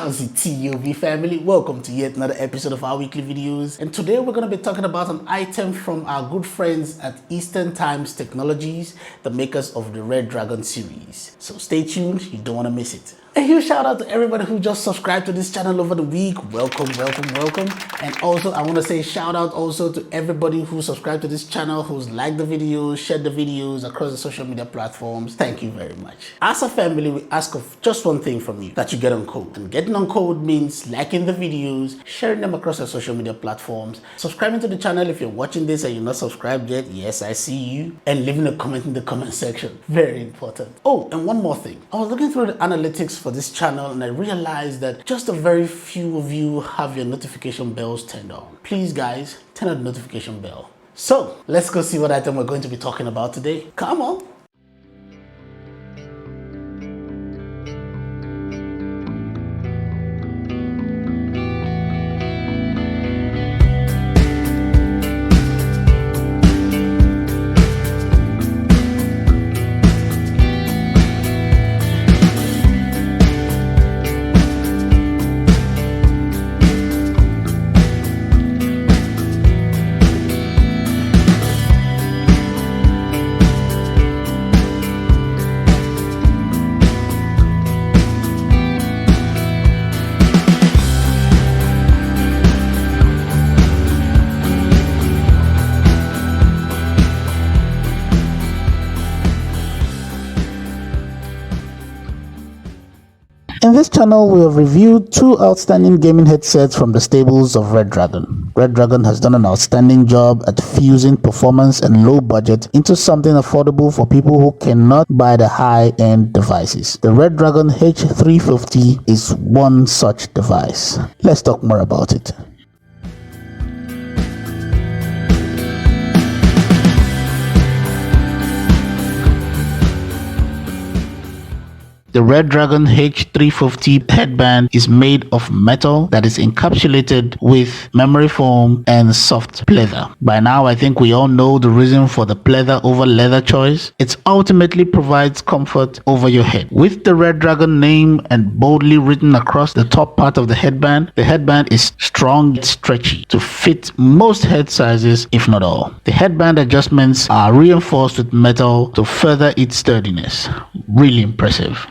Howzit TUV family, welcome to yet another episode of our weekly videos, and today we're going to be talking about an item from our good friends at Eastern Times Technologies, the makers of the Redragon series. So stay tuned, you don't want to miss it. A huge shout out to everybody who just subscribed to this channel over the week. Welcome. And also I want to say shout out also to everybody who subscribed to this channel, who's liked the videos, shared the videos across the social media platforms. Thank you very much. As a family, we ask of just one thing from you, that you get on code. And getting on code means liking the videos, sharing them across the social media platforms, subscribing to the channel if you're watching this and you're not subscribed yet. Yes, I see you. And leaving a comment in the comment section. Very important. Oh, and one more thing. I was looking through the analytics for this channel and I realized that just a very few of you have your notification bells turned on. Please guys, turn on the notification bell. So let's go see what item we're going to be talking about today. Come on. In this channel, we have reviewed two outstanding gaming headsets from the stables of Redragon. Redragon has done an outstanding job at fusing performance and low budget into something affordable for people who cannot buy the high-end devices. The Redragon H350 is one such device. Let's talk more about it. The Redragon H350 headband is made of metal that is encapsulated with memory foam and soft pleather. By now, I think we all know the reason for the pleather over leather choice. It ultimately provides comfort over your head. With the Redragon name and boldly written across the top part of the headband is strong yet stretchy to fit most head sizes, if not all. The headband adjustments are reinforced with metal to further its sturdiness. Really impressive.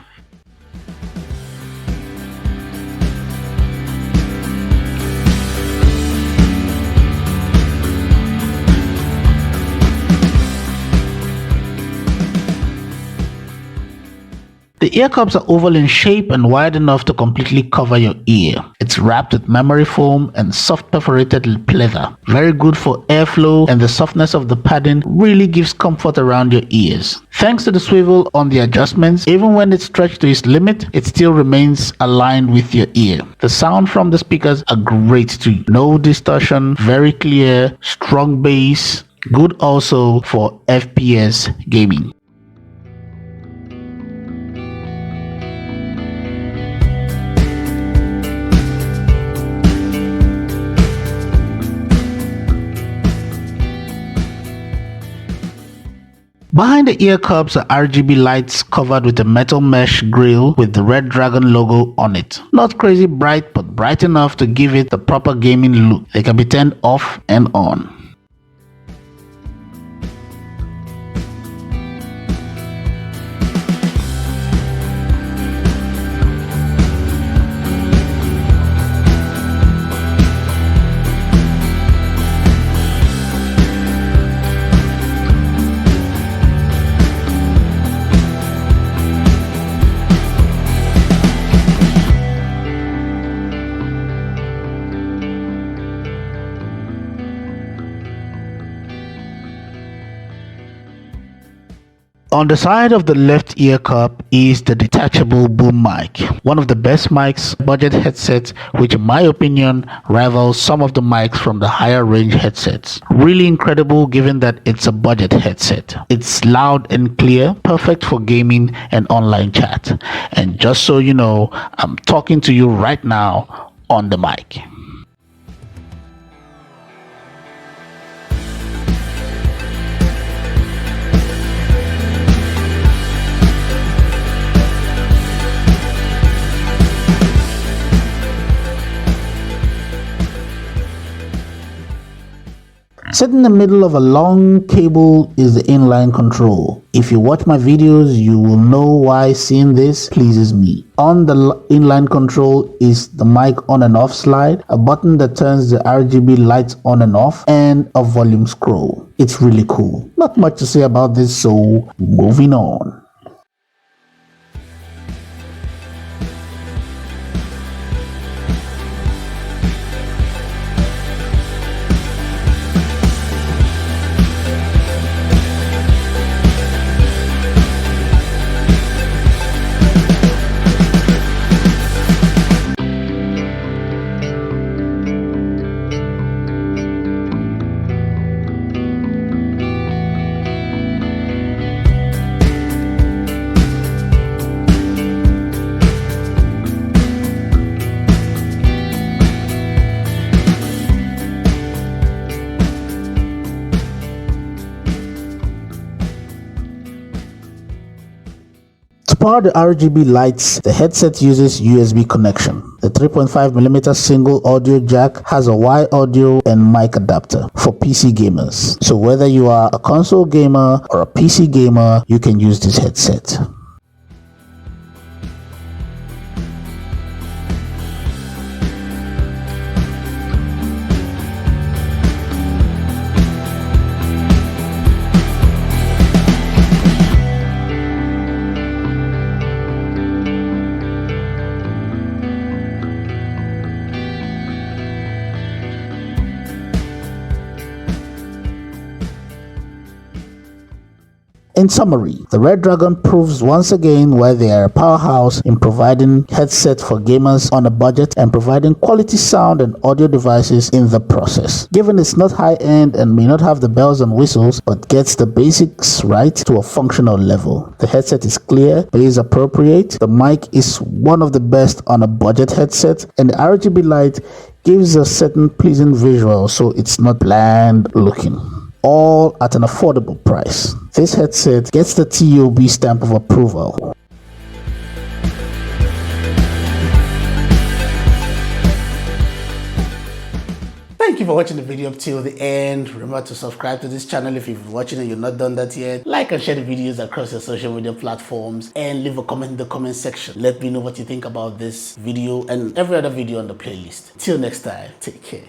The ear cups are oval in shape and wide enough to completely cover your ear. It's wrapped with memory foam and soft perforated pleather. Very good for airflow, and the softness of the padding really gives comfort around your ears. Thanks to the swivel on the adjustments, even when it's stretched to its limit, it still remains aligned with your ear. The sound from the speakers are great too. No distortion, very clear, strong bass, good also for FPS gaming. Behind the ear cups are RGB lights covered with a metal mesh grille with the Redragon logo on it. Not crazy bright, but bright enough to give it the proper gaming look. They can be turned off and on. On the side of the left ear cup is the detachable boom mic, one of the best mics budget headsets, which in my opinion rivals some of the mics from the higher range headsets. Really incredible given that it's a budget headset. It's loud and clear, perfect for gaming and online chat. And just so you know, I'm talking to you right now on the mic. Set in the middle of a long cable is the inline control. If you watch my videos, you will know why seeing this pleases me. On the inline control is the mic on and off slide, a button that turns the RGB lights on and off, and a volume scroll. It's really cool. Not much to say about this, so moving on. To power the RGB lights, the headset uses USB connection. The 3.5mm single audio jack has a Y audio and mic adapter for PC gamers. So whether you are a console gamer or a PC gamer, you can use this headset. In summary, the Redragon proves once again why they are a powerhouse in providing headsets for gamers on a budget and providing quality sound and audio devices in the process. Given it's not high-end and may not have the bells and whistles, but gets the basics right to a functional level. The headset is clear, bass appropriate, the mic is one of the best on a budget headset, and the RGB light gives a certain pleasing visual so it's not bland looking. All at an affordable price. This headset gets the TOB stamp of approval. Thank you for watching the video up till the end. Remember to subscribe to this channel if you've been watching and you're not done that yet. Like and share the videos across your social media platforms and leave a comment in the comment section. Let me know what you think about this video and every other video on the playlist. Till next time, take care.